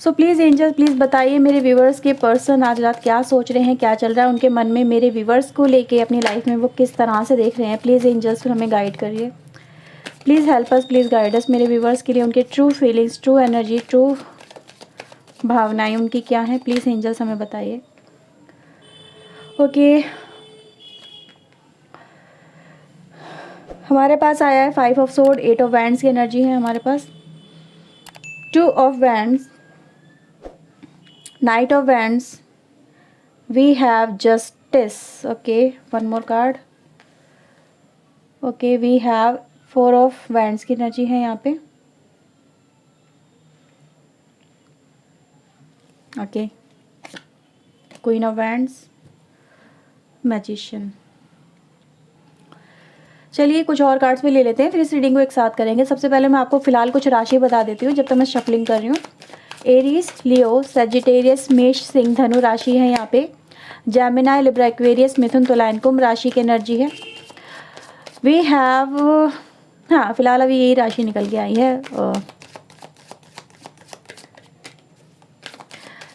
So please angel please बताइए मेरे viewers के पर्सन आज रात क्या सोच रहे हैं, क्या चल रहा है उनके मन में, मेरे व्यूवर्स को लेके अपनी लाइफ में वो किस तरह से देख रहे हैं। प्लीज़ एंजल्स फिर हमें गाइड करिए, please help us, please guide अस। मेरे व्यूवर्स के लिए उनके true feelings, true energy, true भावनाएं उनकी क्या हैं, प्लीज़ एंजल्स हमें बताइए। ओके हमारे पास आया है 5 ऑफ सोर्ड, 8 ऑफ वैंड्स की एनर्जी है हमारे पास, 2 of wands, Knight of Wands, we have Justice. Okay, one more card. Okay, we have 4 of Wands की एनर्जी है यहाँ पे। Okay, Queen of Wands, Magician। चलिए कुछ और कार्ड्स भी ले लेते हैं, फिर इस रीडिंग को एक साथ करेंगे। सबसे पहले मैं आपको फिलहाल कुछ राशि बता देती हूँ जब तक मैं शफलिंग कर रही हूँ। एरीज, लियो, सेजिटेरियस, मेष, सिंह, धनु राशि है यहाँ पे। जेमिनाई, लिब्रा, एक्वेरियस, मिथुन, तुला, कुंभ राशि की एनर्जी है। वी हैव, हाँ फिलहाल अभी यही राशि निकल के आई है।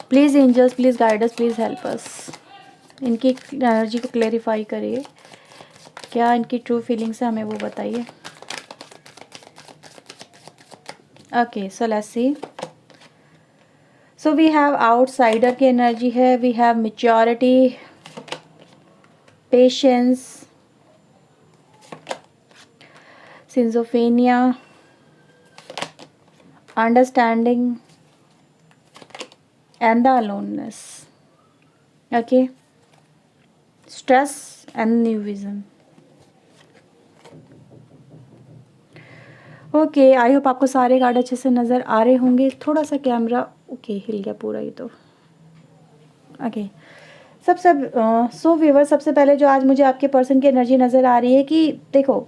Please angels please guide us, please help us. इनकी एनर्जी को क्लेरिफाई करिए, क्या इनकी ट्रू फीलिंग्स है हमें वो बताइए। Okay so let's see. So we have outsider की एनर्जी है, वी हैव मैच्योरिटी, पेशेंस, सिंजोफेनिया, understanding and the aloneness. Okay, stress and new vision. Okay I hope आपको सारे कार्ड अच्छे से नज़र आ रहे होंगे। थोड़ा सा कैमरा ओके हिल गया पूरा ये तो। ओके सो व्यूवर, सबसे पहले जो आज मुझे आपके पर्सन की एनर्जी नज़र आ रही है कि देखो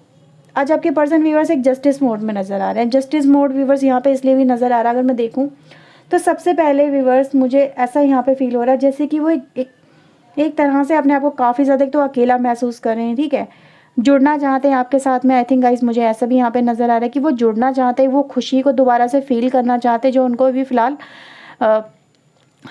आज आपके पर्सन व्यूवर्स एक जस्टिस मोड में नज़र आ रहे हैं। जस्टिस मोड व्यूवर्स यहाँ पे इसलिए भी नज़र आ रहा है, अगर मैं देखूँ तो सबसे पहले व्यूवर्स मुझे ऐसा यहाँ पे फील हो रहा है जैसे कि वो एक तरह से अपने आप को काफ़ी ज़्यादा एक तो अकेला महसूस कर रहे हैं। ठीक है, जुड़ना चाहते हैं आपके साथ में। आई थिंक गाइस मुझे ऐसा भी यहाँ पे नज़र आ रहा है कि वो जुड़ना चाहते हैं, वो खुशी को दोबारा से फील करना चाहते हैं जो उनको भी फ़िलहाल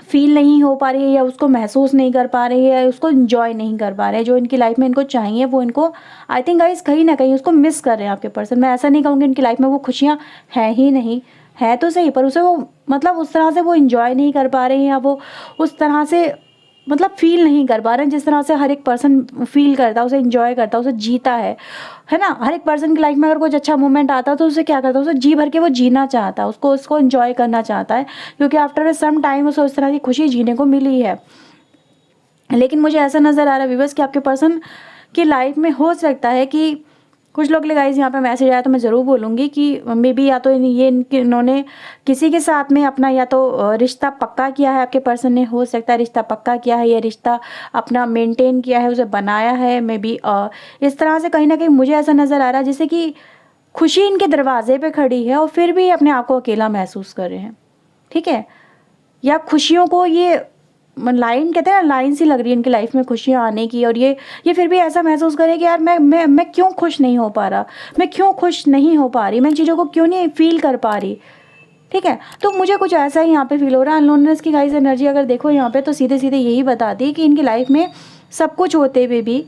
फील नहीं हो पा रही है, या उसको महसूस नहीं कर पा रही है, उसको इन्जॉय नहीं कर पा रहे हैं। जो इनकी लाइफ में इनको चाहिए वो इनको आई थिंक गाइस कहीं ना कहीं उसको मिस कर रहे हैं आपके पर्सन। मैं ऐसा नहीं कहूँगी इनकी लाइफ में वो खुशियाँ हैं ही नहीं, है तो सही, पर उसे वो मतलब उस तरह से वो इन्जॉय नहीं कर पा रहे हैं, या वो उस तरह से मतलब फील नहीं कर पा रहे हैं जिस तरह से हर एक पर्सन फील करता है, उसे इंजॉय करता है, उसे जीता है ना। हर एक पर्सन की लाइफ में अगर कुछ अच्छा मोमेंट आता है तो उसे क्या करता है, उसे जी भर के वो जीना चाहता है, उसको इंजॉय करना चाहता है, क्योंकि आफ्टर सम टाइम उसे उस तरह की खुशी जीने को मिली है। लेकिन मुझे ऐसा नज़र आ रहा है व्यूअर्स कि आपके पर्सन की लाइफ में हो सकता है कि कुछ लोग गाइस यहाँ पे मैसेज आया तो मैं ज़रूर बोलूँगी कि मे बी या तो ये इन्होंने किसी के साथ में अपना या तो रिश्ता पक्का किया है, आपके पर्सन ने हो सकता है रिश्ता पक्का किया है, या रिश्ता अपना मेंटेन किया है, उसे बनाया है मे बी। इस तरह से कहीं ना कहीं मुझे ऐसा नज़र आ रहा है जैसे कि खुशी इनके दरवाजे पे खड़ी है और फिर भी अपने आप को अकेला महसूस कर रहे हैं। ठीक है, या खुशियों को ये लाइन कहते हैं ना, लाइन सी लग रही है इनकी लाइफ में खुशियाँ आने की, और ये फिर भी ऐसा महसूस करें कि यार मैं क्यों खुश नहीं हो पा रहा, मैं क्यों खुश नहीं हो पा रही, मैं इन चीज़ों को क्यों नहीं फील कर पा रही। ठीक है, तो मुझे कुछ ऐसा ही यहाँ पे फील हो रहा है। अनलोननेस की गाइस एनर्जी अगर देखो यहाँ पे तो सीधे सीधे यही बताती है कि इनकी लाइफ में सब कुछ होते हुए भी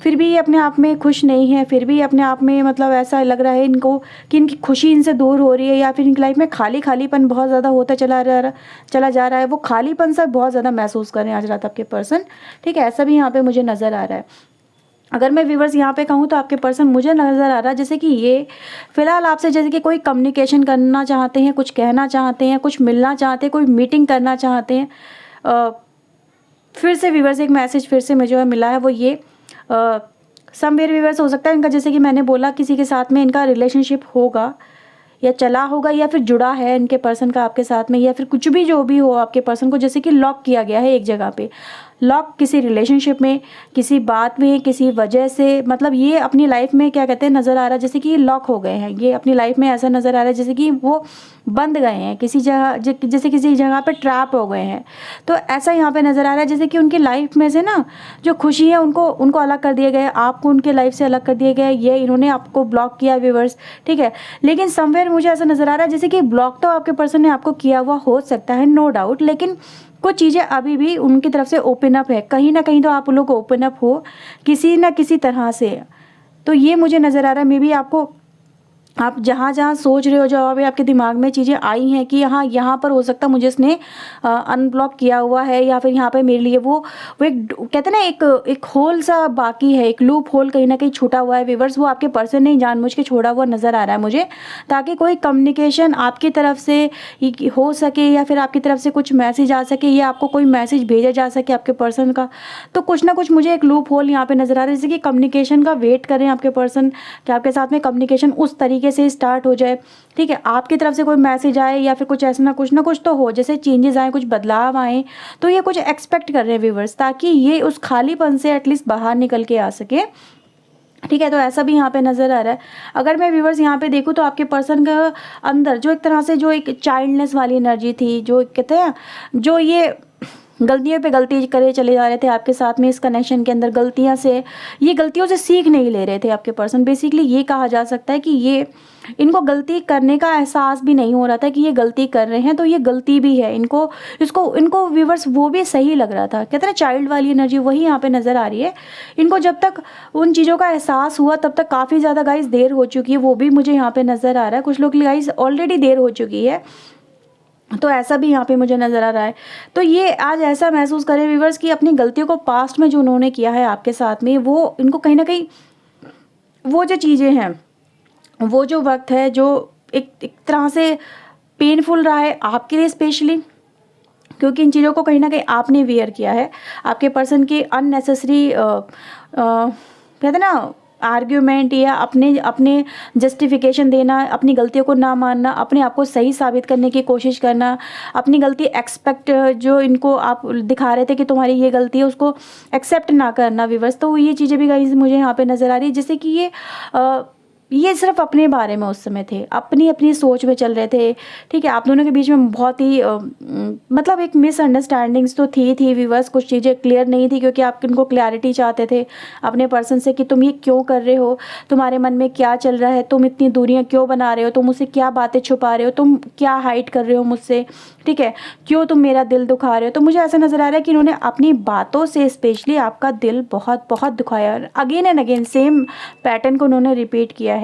फिर भी ये अपने आप में खुश नहीं है, फिर भी अपने आप में मतलब ऐसा लग रहा है इनको कि इनकी खुशी इनसे दूर हो रही है, या फिर इनकी लाइफ में खालीपन बहुत ज़्यादा होता चला जा रहा है। वो खालीपन सा बहुत ज़्यादा महसूस कर रहे हैं आज रात आपके पर्सन। ठीक है, ऐसा भी यहाँ पे मुझे नज़र आ रहा है। अगर मैं व्यूवर्स यहाँ पे कहूँ तो आपके पर्सन मुझे नज़र आ रहा है जैसे कि ये फ़िलहाल आपसे जैसे कि कोई कम्युनिकेशन करना चाहते हैं, कुछ कहना चाहते हैं, कुछ मिलना चाहते हैं, कोई मीटिंग करना चाहते हैं। फिर से व्यूवर्स एक मैसेज फिर से मुझे मिला है, वो ये समवेयर व्यूवर्स हो सकता है इनका, जैसे कि मैंने बोला किसी के साथ में इनका रिलेशनशिप होगा या चला होगा, या फिर जुड़ा है इनके पर्सन का आपके साथ में, या फिर कुछ भी जो भी हो आपके पर्सन को जैसे कि लॉक किया गया है एक जगह पे। लॉक किसी रिलेशनशिप में, किसी बात में, किसी वजह से, मतलब ये अपनी लाइफ में क्या कहते हैं नज़र आ रहा है जैसे कि लॉक हो गए हैं। ये अपनी लाइफ में ऐसा नज़र आ रहा है जैसे कि वो बंद गए हैं किसी जगह, जैसे किसी जगह पे ट्रैप हो गए हैं। तो ऐसा यहाँ पे नज़र आ रहा है जैसे कि उनकी लाइफ में से ना जो खुशी है उनको अलग कर दिया गया, आपको उनके लाइफ से अलग कर दिया गया, ये इन्होंने आपको ब्लॉक किया व्यूअर्स, ठीक है। लेकिन समवेयर मुझे ऐसा नज़र आ रहा है जैसे कि ब्लॉक तो आपके पर्सन ने आपको किया हुआ हो सकता है, नो डाउट, लेकिन कुछ चीज़ें अभी भी उनकी तरफ से ओपन अप है, कहीं ना कहीं तो आप लोग ओपन अप हो किसी ना किसी तरह से। तो ये मुझे नज़र आ रहा है, मे बी आपको, आप जहाँ जहाँ सोच रहे हो, जो अभी आपके दिमाग में चीज़ें आई हैं कि हाँ यहाँ पर हो सकता है मुझे इसने अनब्लॉक किया हुआ है, या फिर यहाँ पे मेरे लिए वो एक कहते हैं ना एक होल सा बाकी है, एक लूप होल कहीं ना कहीं छूटा हुआ है व्यूअर्स, वो आपके पर्सन ने जानबूझ के छोड़ा हुआ नज़र आ रहा है मुझे, ताकि कोई कम्युनिकेशन आपकी तरफ से हो सके, या फिर आपकी तरफ से कुछ मैसेज आ सके, या आपको कोई मैसेज भेजा जा सके आपके पर्सन का। तो कुछ ना कुछ मुझे एक लूप होल यहाँ पे नज़र आ रहा है, जैसे कि कम्युनिकेशन का वेट करें आपके पर्सन कि आपके साथ में कम्युनिकेशन उस तरीके से स्टार्ट हो जाए, ठीक है, आपकी तरफ से कोई मैसेज आए, या फिर कुछ ऐसा ना कुछ तो हो, जैसे चेंजेस आए, कुछ बदलाव आए, तो ये कुछ एक्सपेक्ट कर रहे हैं व्यूअर्स, ताकि ये उस खालीपन से एटलीस्ट बाहर निकल के आ सके, ठीक है। तो ऐसा भी यहाँ पे नज़र आ रहा है। अगर मैं व्यूअर्स यहाँ पे देखूँ तो आपके पर्सन का अंदर जो एक तरह से जो एक चाइल्डनेस वाली एनर्जी थी, जो कहते हैं जो ये गलतियों पे गलती करे चले जा रहे थे आपके साथ में, इस कनेक्शन के अंदर ये गलतियों से सीख नहीं ले रहे थे आपके पर्सन। बेसिकली ये कहा जा सकता है कि ये इनको गलती करने का एहसास भी नहीं हो रहा था कि ये गलती कर रहे हैं, तो ये गलती भी है, इनको व्यूवर्स वो भी सही लग रहा था, कहते हैं चाइल्ड वाली एनर्जी वही यहाँ पे नज़र आ रही है। इनको जब तक उन चीज़ों का एहसास हुआ तब तक काफ़ी ज़्यादा गाइस देर हो चुकी है, वो भी मुझे यहाँ पे नज़र आ रहा है। कुछ लोग गाइस ऑलरेडी देर हो चुकी है, तो ऐसा भी यहाँ पे मुझे नज़र आ रहा है। तो ये आज ऐसा महसूस करें व्यूवर्स कि अपनी गलतियों को पास्ट में जो उन्होंने किया है आपके साथ में, वो इनको कहीं ना कहीं वो जो चीज़ें हैं, वो जो वक्त है जो एक तरह से पेनफुल रहा है आपके लिए स्पेशली, क्योंकि इन चीज़ों को कहीं ना कहीं आपने वेयर किया है। आपके पर्सन की अननेसेसरी कहते हैं ना आर्ग्यूमेंट, या अपने जस्टिफिकेशन देना, अपनी गलतियों को ना मानना, अपने आप को सही साबित करने की कोशिश करना, अपनी गलती एक्सपेक्ट जो इनको आप दिखा रहे थे कि तुम्हारी ये गलती है, उसको एक्सेप्ट ना करना व्यूअर्स। तो ये चीज़ें भी गाइस मुझे यहाँ पे नज़र आ रही है, जैसे कि ये सिर्फ अपने बारे में उस समय थे, अपनी सोच में चल रहे थे, ठीक है। आप दोनों के बीच में बहुत ही मतलब एक मिसअंडरस्टैंडिंग्स तो थी व्यूअर्स, कुछ चीज़ें क्लियर नहीं थी, क्योंकि आप इनको क्लैरिटी चाहते थे अपने पर्सन से कि तुम ये क्यों कर रहे हो, तुम्हारे मन में क्या चल रहा है, तुम इतनी दूरियां क्यों बना रहे हो, तुम मुझसे क्या बातें छुपा रहे हो, तुम क्या हाइड कर रहे हो मुझसे, ठीक है, क्यों तुम मेरा दिल दुखा रहे हो। तो मुझे ऐसा नज़र आ रहा है कि इन्होंने अपनी बातों से स्पेशली आपका दिल बहुत बहुत दुखाया, again and again same pattern को उन्होंने रिपीट किया है।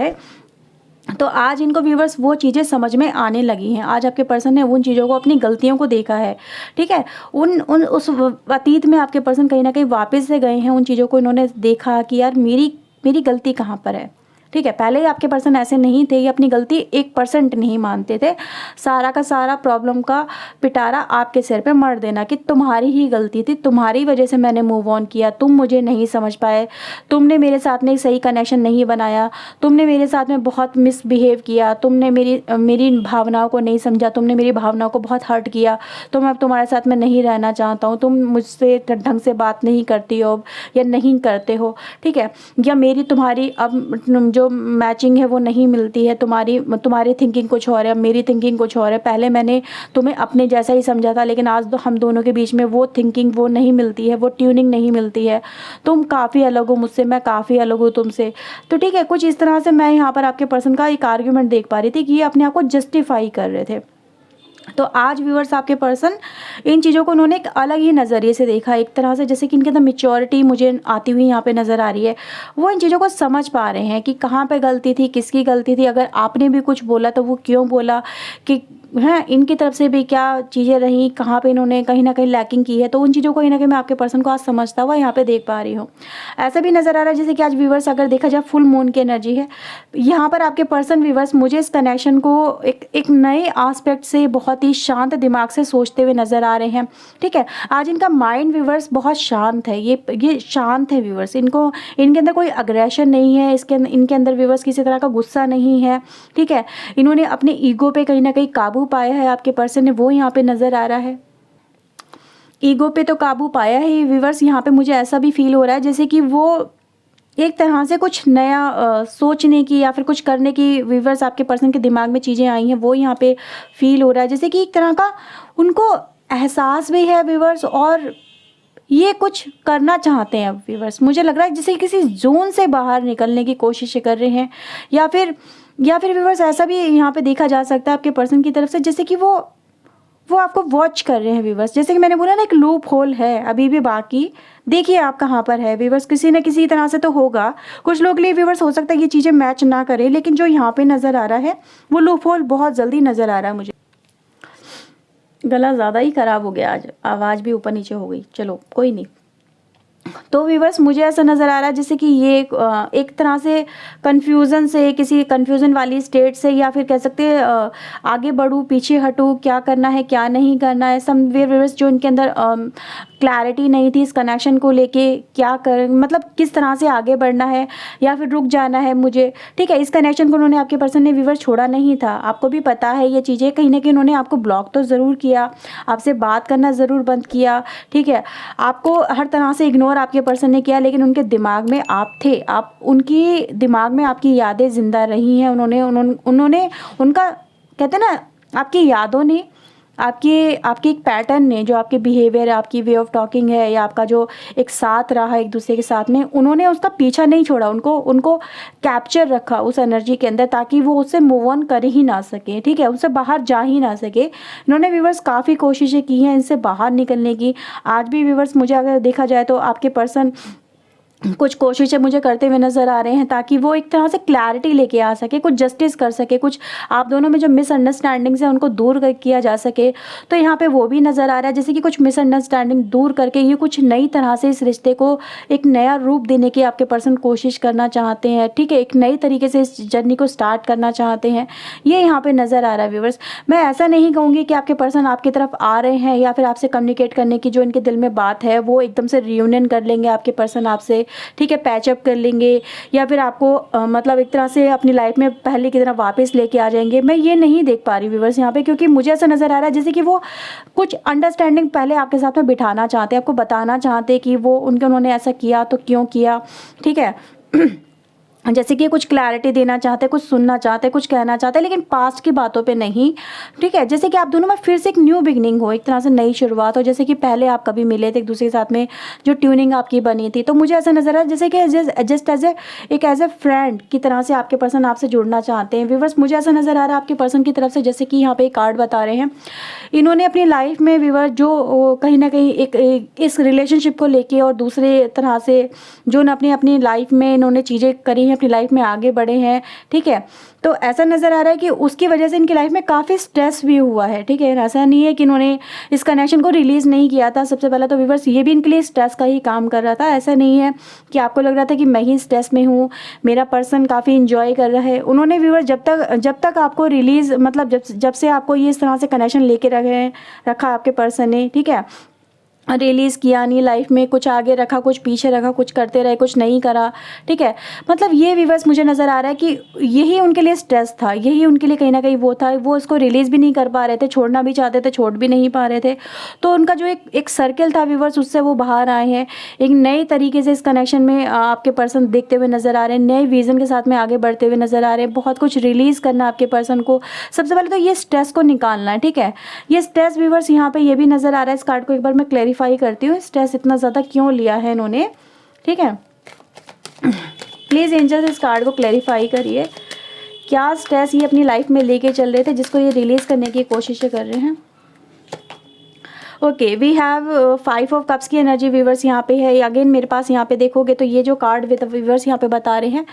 तो आज इनको व्यूवर्स वो चीज़ें समझ में आने लगी हैं। आज आपके पर्सन ने उन चीज़ों को, अपनी गलतियों को देखा है, ठीक है। उस अतीत में आपके पर्सन कहीं ना कहीं वापस से गए हैं, उन चीज़ों को इन्होंने देखा कि यार मेरी गलती कहाँ पर है, ठीक है। पहले ही आपके पर्सन ऐसे नहीं थे, ये अपनी गलती 1% नहीं मानते थे, सारा का सारा प्रॉब्लम का पिटारा आपके सिर पे मर देना कि तुम्हारी ही गलती थी, तुम्हारी वजह से मैंने मूव ऑन किया, तुम मुझे नहीं समझ पाए, तुमने मेरे साथ में एक सही कनेक्शन नहीं बनाया, तुमने मेरे साथ में बहुत मिसबिहेव किया, तुमने मेरी भावनाओं को नहीं समझा, तुमने मेरी भावनाओं को बहुत हर्ट किया, तो मैं अब तुम्हारे साथ में नहीं रहना चाहता हूँ, तुम मुझसे ढंग से बात नहीं करती हो या नहीं करते हो, ठीक है, या मेरी तुम्हारी अब जो मैचिंग है वो नहीं मिलती है, तुम्हारी थिंकिंग कुछ और है, मेरी थिंकिंग कुछ और है। पहले मैंने तुम्हें अपने जैसा ही समझा था, लेकिन आज तो हम दोनों के बीच में वो थिंकिंग वो नहीं मिलती है, वो ट्यूनिंग नहीं मिलती है, तुम काफ़ी अलग हो मुझसे, मैं काफ़ी अलग हूँ तुमसे। तो ठीक है, कुछ इस तरह से मैं यहाँ पर आपके पर्सन का एक आर्ग्यूमेंट देख पा रही थी कि ये अपने आप को जस्टिफाई कर रहे थे। तो आज व्यूअर्स आपके पर्सन इन चीज़ों को उन्होंने एक अलग ही नज़रिए से देखा, एक तरह से जैसे कि इनके अंदर मैच्योरिटी मुझे आती हुई यहाँ पे नज़र आ रही है। वो इन चीज़ों को समझ पा रहे हैं कि कहाँ पे गलती थी, किसकी गलती थी, अगर आपने भी कुछ बोला तो वो क्यों बोला, कि हैं इनकी तरफ से भी क्या चीज़ें रहीं, कहाँ पे इन्होंने कहीं ना कहीं लैकिंग की है। तो उन चीज़ों को कहीं ना कहीं मैं आपके पर्सन को आज समझता हुआ यहाँ पे देख पा रही हूँ। ऐसा भी नज़र आ रहा है जैसे कि आज व्यूवर्स अगर देखा जाए फुल मून की एनर्जी है यहाँ पर आपके पर्सन व्यूवर्स मुझे इस कनेक्शन को एक नए आस्पेक्ट से बहुत ही शांत दिमाग से सोचते हुए नज़र आ रहे हैं, ठीक है। आज इनका माइंड व्यूवर्स बहुत शांत है, ये शांत है व्यूवर्स, इनके अंदर कोई अग्रेशन नहीं है, इनके अंदर व्यूवर्स किसी तरह का गुस्सा नहीं है, ठीक है। इन्होंने अपने ईगो पे कहीं ना कहीं काबू पाया है आपके पर्सन ने, वो यहाँ पे नज़र आ रहा है। ईगो पे तो काबू पाया है व्यूवर्स। यहाँ पे मुझे ऐसा भी फील हो रहा है जैसे कि वो एक तरह से कुछ नया सोचने की या फिर कुछ करने की व्यूवर्स आपके पर्सन के दिमाग में चीज़ें आई हैं, वो यहाँ पे फील हो रहा है। जैसे कि एक तरह का उनको एहसास भी है व्यूवर्स, और ये कुछ करना चाहते हैं व्यूवर्स। मुझे लग रहा है जैसे किसी जोन से बाहर निकलने की कोशिश कर रहे हैं, या फिर व्यूवर्स ऐसा भी यहाँ पे देखा जा सकता है आपके पर्सन की तरफ से, जैसे कि वो आपको वॉच कर रहे हैं व्यूवर्स। जैसे कि मैंने बोला ना, एक लूप होल है अभी भी बाकी, देखिए आप कहाँ पर है व्यूवर्स। किसी न किसी तरह से तो होगा। कुछ लोग के लिए व्यूवर्स हो सकता है ये चीज़ें मैच ना करें, लेकिन जो यहाँ पे नज़र आ रहा है वो लूप होल बहुत जल्दी नज़र आ रहा है मुझे। गला ज़्यादा ही ख़राब हो गया आज, आवाज़ भी ऊपर नीचे हो गई, चलो कोई नहीं। तो व्यूवर्स मुझे ऐसा नज़र आ रहा है जैसे कि ये एक तरह से कन्फ्यूज़न से, किसी कन्फ्यूज़न वाली स्टेट से, या फिर कह सकते हैं आगे बढ़ूँ पीछे हटूँ, क्या करना है क्या नहीं करना है। समवेयर व्यूवर्स जो इनके अंदर क्लैरिटी नहीं थी इस कनेक्शन को लेके, क्या कर मतलब किस तरह से आगे बढ़ना है या फिर रुक जाना है मुझे, ठीक है। इस कनेक्शन को उन्होंने, आपके पर्सन ने व्यूवर्स छोड़ा नहीं था। आपको भी पता है ये चीज़ें, कहीं ना कहीं उन्होंने आपको ब्लॉक तो ज़रूर किया, आपसे बात करना ज़रूर बंद किया, ठीक है। आपको हर तरह से इग्नोर आपके पर्सन ने किया, लेकिन उनके दिमाग में आप थे, आप उनकी दिमाग में आपकी यादें ज़िंदा रही हैं। उन्होंने उनका कहते हैं ना, आपकी यादों ने, आपके एक पैटर्न ने, जो आपके बिहेवियर, आपकी वे ऑफ टॉकिंग है, या आपका जो एक साथ रहा एक दूसरे के साथ में, उन्होंने उसका पीछा नहीं छोड़ा, उनको कैप्चर रखा उस एनर्जी के अंदर, ताकि वो उससे मूव ऑन कर ही ना सके, ठीक है, उससे बाहर जा ही ना सके। इन्होंने व्यूवर्स काफ़ी कोशिशें की हैं इनसे बाहर निकलने की। आज भी व्यूवर्स मुझे अगर देखा जाए तो आपके पर्सन कुछ कोशिशें मुझे करते हुए नज़र आ रहे हैं, ताकि वो एक तरह से क्लैरिटी लेके आ सके, कुछ जस्टिस कर सके, कुछ आप दोनों में जो मिसअंडरस्टैंडिंग्स है उनको दूर किया जा सके। तो यहाँ पे वो भी नज़र आ रहा है जैसे कि कुछ मिसअंडरस्टैंडिंग दूर करके ये कुछ नई तरह से इस रिश्ते को एक नया रूप देने की आपके पर्सन कोशिश करना चाहते हैं, ठीक है। एक नई तरीके से इस जर्नी को स्टार्ट करना चाहते हैं, ये यहाँ पर नज़र आ रहा है व्यूवर्स। मैं ऐसा नहीं कहूँगी कि आपके पर्सन आपकी तरफ आ रहे हैं या फिर आपसे कम्युनिकेट करने की जो इनके दिल में बात है वो एकदम से रियूनियन कर लेंगे आपके पर्सन आपसे, ठीक है, पैचअप कर लेंगे, या फिर आपको मतलब एक तरह से अपनी लाइफ में पहले की तरह वापस लेके आ जाएंगे। मैं ये नहीं देख पा रही व्यूवर्स यहाँ पे, क्योंकि मुझे ऐसा नज़र आ रहा है जैसे कि वो कुछ अंडरस्टैंडिंग पहले आपके साथ में बिठाना चाहते हैं, आपको बताना चाहते हैं कि वो उन्होंने ऐसा किया तो क्यों किया, ठीक है। जैसे कि कुछ क्लैरिटी देना चाहते हैं, कुछ सुनना चाहते हैं, कुछ कहना चाहते हैं, लेकिन पास्ट की बातों पे नहीं, ठीक है। जैसे कि आप दोनों में फिर से एक न्यू बिगनिंग हो, एक तरह से नई शुरुआत हो, जैसे कि पहले आप कभी मिले थे एक दूसरे के साथ में, जो ट्यूनिंग आपकी बनी थी। तो मुझे ऐसा नज़र आ रहा है जैसे कि जस्ट एज ए फ्रेंड की तरह से आपके पर्सन आपसे जुड़ना चाहते हैं व्यूवर्स। मुझे ऐसा नज़र आ रहा है आपके पर्सन की तरफ से, जैसे कि यहाँ पे एक कार्ड बता रहे हैं, इन्होंने अपनी लाइफ में व्यूवर्स जो कहीं ना कहीं एक इस रिलेशनशिप को लेके और दूसरे तरह से जो अपनी लाइफ में इन्होंने चीज़ें करी हैं, अपनी लाइफ में आगे बढ़े हैं, ठीक है। तो ऐसा नज़र आ रहा है कि उसकी वजह से इनकी लाइफ में काफ़ी स्ट्रेस भी हुआ है, ठीक है। ऐसा नहीं है कि इन्होंने इस कनेक्शन को रिलीज़ नहीं किया था। सबसे पहला तो व्यूवर्स ये भी इनके लिए स्ट्रेस का ही काम कर रहा था। ऐसा नहीं है कि आपको लग रहा था कि मैं ही स्ट्रेस में हूँ, मेरा पर्सन काफ़ी इंजॉय कर रहा है। उन्होंने व्यूवर्स जब तक आपको रिलीज़ मतलब जब से आपको ये इस तरह से कनेक्शन लेके रखा आपके पर्सन ने, ठीक है, रिलीज़ किया नहीं लाइफ में, कुछ आगे रखा कुछ पीछे रखा, कुछ करते रहे कुछ नहीं करा, ठीक है। मतलब ये व्यूवर्स मुझे नज़र आ रहा है कि यही उनके लिए स्ट्रेस था, यही उनके लिए कहीं ना कहीं वो था, वो इसको रिलीज़ भी नहीं कर पा रहे थे, छोड़ना भी चाहते थे छोड़ भी नहीं पा रहे थे। तो उनका जो एक सर्कल था व्यूवर्स, उससे वो बाहर आए हैं, एक नए तरीके से इस कनेक्शन में आपके पर्सन देखते हुए नज़र आ रहे हैं, नए विज़न के साथ में आगे बढ़ते हुए नज़र आ रहे हैं। बहुत कुछ रिलीज़ करना आपके पर्सन को, सबसे पहले तो ये स्ट्रेस को निकालना है, ठीक है। ये स्ट्रेस व्यूवर्स यहाँ पे ये भी नज़र आ रहा है। इस कार्ड को एक बार मैं क्लैरिफाई करती हूँ, स्ट्रेस इतना ज़्यादा क्यों लिया है इन्होंने, ठीक है। प्लीज़ एंजल्स इस कार्ड को क्लैरिफाई करिए, क्या स्ट्रेस ये अपनी लाइफ में लेके चल रहे थे जिसको ये रिलीज़ करने की कोशिशें कर रहे हैं। Okay, we have 5 of cups की एनर्जी व्यूवर्स यहाँ पे है। अगेन मेरे पास यहाँ पे देखोगे तो ये जो कार्ड विद व्यूवर्स यहाँ पे बता रहे हैं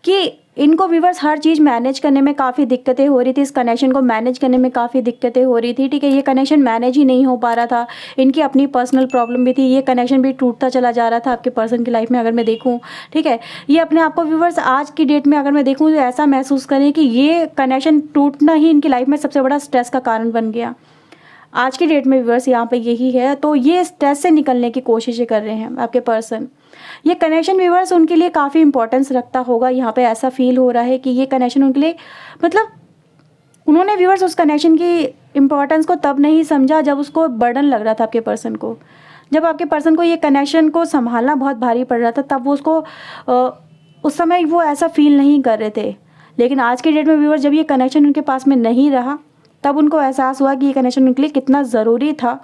कि इनको व्यूवर्स हर चीज़ मैनेज करने में काफ़ी दिक्कतें हो रही थी, इस कनेक्शन को मैनेज करने में काफ़ी दिक्कतें हो रही थी, ठीक है। ये कनेक्शन मैनेज ही नहीं हो पा रहा था, इनकी अपनी पर्सनल प्रॉब्लम भी थी, ये कनेक्शन भी टूटता चला जा रहा था आपके पर्सन की लाइफ में। अगर मैं देखूँ, ठीक है, ये अपने आप को व्यूवर्स आज की डेट में अगर मैं देखूँ तो ऐसा महसूस करें कि ये कनेक्शन टूटना ही इनकी लाइफ में सबसे बड़ा स्ट्रेस का कारण बन गया आज की डेट में व्यूवर्स, यहाँ पे यही है। तो ये स्ट्रेस से निकलने की कोशिशें कर रहे हैं आपके पर्सन। ये कनेक्शन व्यूवर्स उनके लिए काफ़ी इंपॉर्टेंस रखता होगा, यहाँ पे ऐसा फील हो रहा है कि ये कनेक्शन उनके लिए मतलब उन्होंने व्यूअर्स उस कनेक्शन की इम्पोर्टेंस को तब नहीं समझा जब उसको बर्डन लग रहा था आपके पर्सन को। जब आपके पर्सन को ये कनेक्शन को संभालना बहुत भारी पड़ रहा था, तब वो उसको उस समय वो ऐसा फील नहीं कर रहे थे। लेकिन आज के डेट में व्यूअर्स जब ये कनेक्शन उनके पास में नहीं रहा, तब उनको एहसास हुआ कि ये कनेक्शन उनके लिए कितना ज़रूरी था,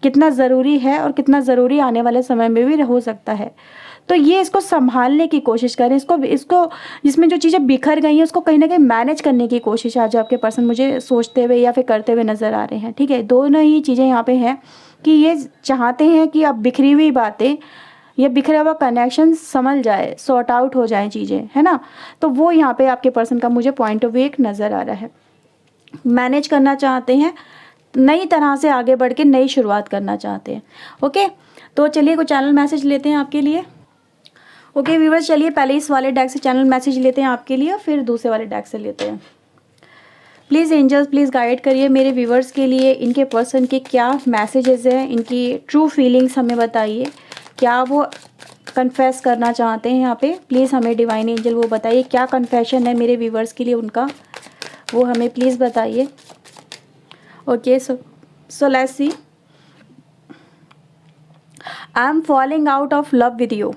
कितना ज़रूरी है और कितना ज़रूरी आने वाले समय में भी हो सकता है। तो ये इसको संभालने की कोशिश करें, इसको जिसमें जो चीज़ें बिखर गई हैं उसको कहीं ना कहीं मैनेज करने की कोशिश आज आपके पर्सन मुझे सोचते हुए या फिर करते हुए नज़र आ रहे हैं। ठीक है, दोनों ही चीज़ें यहाँ पे हैं कि ये चाहते हैं कि अब बिखरी हुई बातें, ये बिखरा हुआ कनेक्शन संभल जाए, सॉर्ट आउट हो जाए चीज़ें, है ना। तो वो यहाँ पे आपके पर्सन का मुझे पॉइंट ऑफ व्यू एक नज़र आ रहा है। मैनेज करना चाहते हैं, नई तरह से आगे बढ़ के नई शुरुआत करना चाहते हैं। ओके, तो चलिए कुछ चैनल मैसेज लेते हैं आपके लिए। ओके व्यूअर्स, चलिए पहले इस वाले डेक से चैनल मैसेज लेते हैं आपके लिए, फिर दूसरे वाले डेक से लेते हैं। प्लीज़ एंजल्स प्लीज़ गाइड करिए मेरे व्यूअर्स के लिए, इनके पर्सन के क्या मैसेजेस हैं, इनकी ट्रू फीलिंग्स हमें बताइए। क्या वो कन्फेस करना चाहते हैं यहाँ पे? प्लीज़ हमें डिवाइन एंजल वो बताइए, क्या कन्फेशन है मेरे व्यूअर्स के लिए उनका, वो हमें प्लीज़ बताइए। Okay, so let's C. I am falling out of love with you.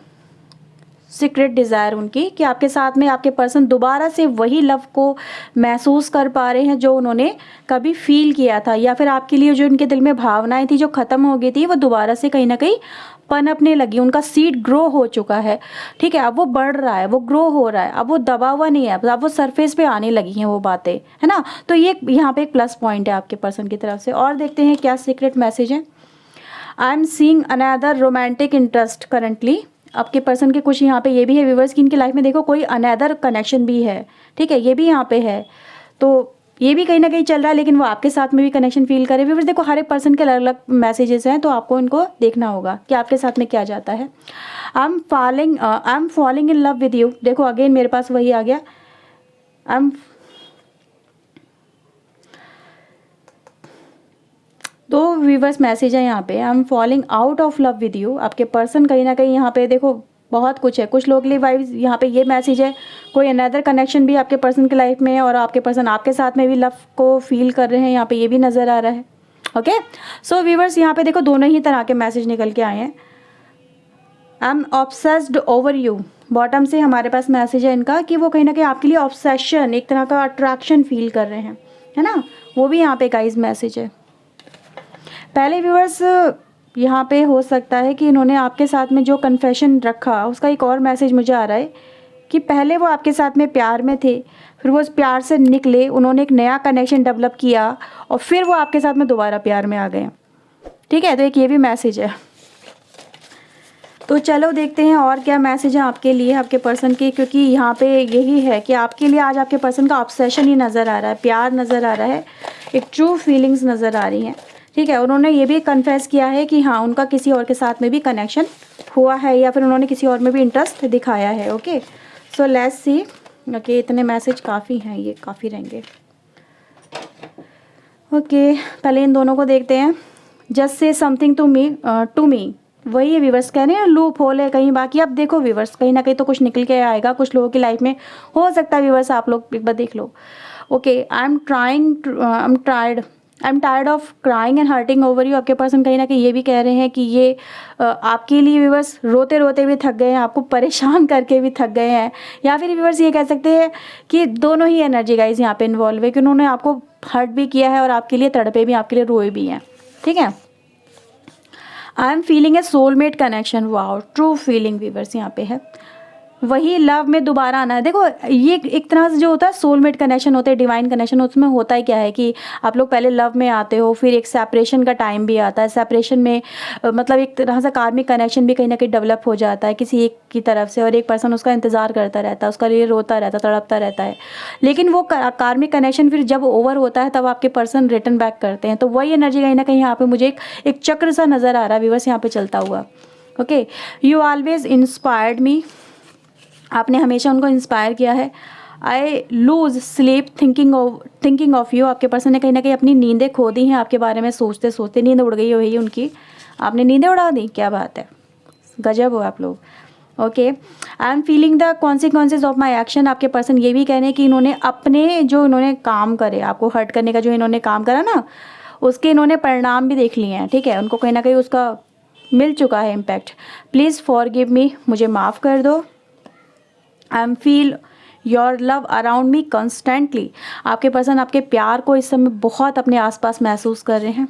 Secret desire उनकी कि आपके साथ में आपके पर्सन दोबारा से वही लव को महसूस कर पा रहे हैं जो उन्होंने कभी फील किया था, या फिर आपके लिए जो उनके दिल में भावनाएं थी जो ख़त्म हो गई थी, वो दोबारा से कहीं ना कहीं पनपने लगी। उनका सीड ग्रो हो चुका है। ठीक है, अब वो बढ़ रहा है, वो ग्रो हो रहा है, अब वो दबा हुआ नहीं है, अब वो सरफेस पे आने लगी हैं वो बातें, है ना। तो ये यहाँ पे एक प्लस पॉइंट है आपके पर्सन की तरफ से। और देखते हैं क्या सीक्रेट मैसेज है। I am seeing another romantic interest currently. आपके पर्सन के कुछ यहाँ पे ये भी है व्यूअर्स की इनकी लाइफ में देखो कोई अनदर कनेक्शन भी है। ठीक है, ये भी यहाँ पे है, तो ये भी कहीं ना कहीं चल रहा है, लेकिन वो आपके साथ में भी कनेक्शन फील करे। व्यूअर्स देखो हर एक पर्सन के अलग अलग मैसेजेस हैं, तो आपको इनको देखना होगा कि आपके साथ में क्या जाता है। I am falling in love with you. देखो अगेन मेरे पास वही आ गया, दो व्यूवर्स मैसेज है यहाँ पे। I am falling out of love with you. आपके पर्सन कहीं ना कहीं यहाँ पे देखो बहुत कुछ है, कुछ लोग के लिए वाइब्स यहाँ पे ये मैसेज है, कोई अनदर कनेक्शन भी आपके पर्सन की लाइफ में है और आपके पर्सन आपके साथ में भी लव को फील कर रहे हैं, यहाँ पे ये भी नज़र आ रहा है। ओके, सो व्यूवर्स यहाँ पे देखो दोनों ही तरह के मैसेज निकल के आए हैं। I am obsessed over you. Bottom से हमारे पास मैसेज है इनका कि वो कहीं ना कहीं आपके लिए ऑब्सेशन, एक तरह का अट्रैक्शन फील कर रहे हैं, है ना। वो भी यहाँ पे गाइस मैसेज है। पहले व्यूअर्स यहाँ पे हो सकता है कि इन्होंने आपके साथ में जो कन्फेशन रखा उसका एक और मैसेज मुझे आ रहा है कि पहले वो आपके साथ में प्यार में थे, फिर वो उस प्यार से निकले, उन्होंने एक नया कनेक्शन डेवलप किया और फिर वो आपके साथ में दोबारा प्यार में आ गए। ठीक है, तो एक ये भी मैसेज है। तो चलो देखते हैं और क्या मैसेज है आपके लिए, आपके पर्सन के, क्योंकि यहाँ पे यही है कि आपके लिए आज आपके पर्सन का ऑब्सेशन ही नज़र आ रहा है, प्यार नज़र आ रहा है, एक ट्रू फीलिंग्स नज़र आ रही हैं। ठीक है, उन्होंने ये भी कन्फेस किया है कि हाँ उनका किसी और के साथ में भी कनेक्शन हुआ है या फिर उन्होंने किसी और में भी इंटरेस्ट दिखाया है। Okay, so let's C. Okay, इतने मैसेज काफ़ी हैं, ये काफ़ी रहेंगे। ओके, पहले इन दोनों को देखते हैं। Just say something to me. वही है व्यूवर्स, कह रहे हैं लूप होल है कहीं। बाकी अब देखो व्यूवर्स कहीं ना कहीं तो कुछ निकल के आएगा कुछ लोगों की लाइफ में, हो सकता है व्यूवर्स आप लोग एक बार देख लो। Okay, I am tired of crying and hurting over you. आपके पर्सन कहीं ना कहीं ये भी कह रहे हैं कि ये आपके लिए व्यूवर्स रोते रोते भी थक गए हैं, आपको परेशान करके भी थक गए हैं, या फिर व्यूवर्स ये कह सकते हैं कि दोनों ही एनर्जी गाइस यहाँ पे इन्वॉल्व है कि उन्होंने आपको हर्ट भी किया है और आपके लिए तड़पे भी, आपके लिए रोए भी हैं। ठीक है, I am feeling A soulmate connection. Wow, true feeling viewers यहाँ पे है। वही लव में दोबारा आना है। देखो ये एक तरह से जो होता है सोलमेट कनेक्शन होते हैं, डिवाइन कनेक्शन, उसमें होता है क्या है कि आप लोग पहले लव में आते हो, फिर एक सेपरेशन का टाइम भी आता है। सेपरेशन में मतलब एक तरह से कार्मिक कनेक्शन भी कहीं ना कहीं डेवलप हो जाता है किसी एक की तरफ से, और एक पर्सन उसका इंतज़ार करता रहता है, उसका लिए रोता रहता, तड़पता रहता है। लेकिन वो कार्मिक कनेक्शन फिर जब ओवर होता है तब आपके पर्सन रिटर्न बैक करते हैं। तो वही एनर्जी कहीं ना कहीं यहाँ पर मुझे एक चक्र सा नज़र आ रहा है व्यूअर्स यहाँ पर चलता हुआ। Okay, you always inspired me. आपने हमेशा उनको इंस्पायर किया है। I lose sleep thinking of you. आपके पर्सन ने कहीं ना कहीं अपनी नींदें खो दी हैं आपके बारे में सोचते सोचते, नींद उड़ गई हुई उनकी, आपने नींदें उड़ा दी। क्या बात है, गजब हो आप लोग। Okay, I am feeling the consequences of my action. आपके पर्सन ये भी कह रहे हैं कि इन्होंने अपने जो इन्होंने काम करे, आपको हर्ट करने का जो इन्होंने काम करा ना, उसके इन्होंने परिणाम भी देख लिए हैं, ठीक है, उनको कहीं ना कहीं उसका मिल चुका है इम्पैक्ट। प्लीज़ फॉरगिव मी, मुझे माफ़ कर दो। I am feel your love around me constantly. आपके पर्सन आपके प्यार को इस समय बहुत अपने आसपास महसूस कर रहे हैं।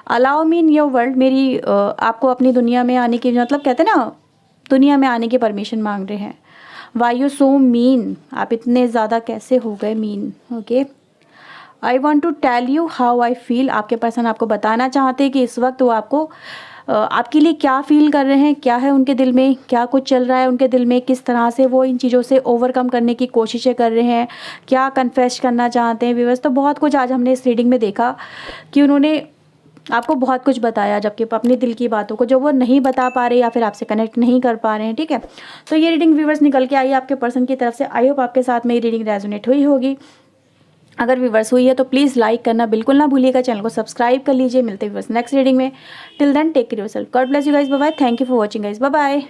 Allow me in your world, मेरी आपको अपनी दुनिया में आने की, मतलब कहते हैं ना, दुनिया में आने की परमिशन मांग रहे हैं। वाई यू सो मीन, आप इतने ज़्यादा कैसे हो गए mean. Okay, I want to tell you how I feel. आपके पर्सन आपको बताना चाहते हैं कि इस वक्त वो आपको आपके लिए क्या फील कर रहे हैं, क्या है उनके दिल में, क्या कुछ चल रहा है उनके दिल में, किस तरह से वो इन चीज़ों से ओवरकम करने की कोशिशें कर रहे हैं, क्या कन्फेस करना चाहते हैं। व्यूअर्स, तो बहुत कुछ आज हमने इस रीडिंग में देखा कि उन्होंने आपको बहुत कुछ बताया, जबकि अपने दिल की बातों को जो वो नहीं बता पा रहे या फिर आपसे कनेक्ट नहीं कर पा रहे हैं, ठीक है। तो ये रीडिंग व्यूअर्स निकल के आई आपके पर्सन की तरफ से। आई होप आपके साथ में ये रीडिंग रेजोनेट हुई होगी। अगर व्यूअर्स हुई है तो प्लीज़ लाइक करना बिल्कुल ना भूलिएगा, चैनल को सब्सक्राइब कर लीजिए। मिलते हैं व्यूअर्स नेक्स्ट रीडिंग में। Till then take care yourself, God bless you guys, bye bye. Thank you for watching guys, bye bye.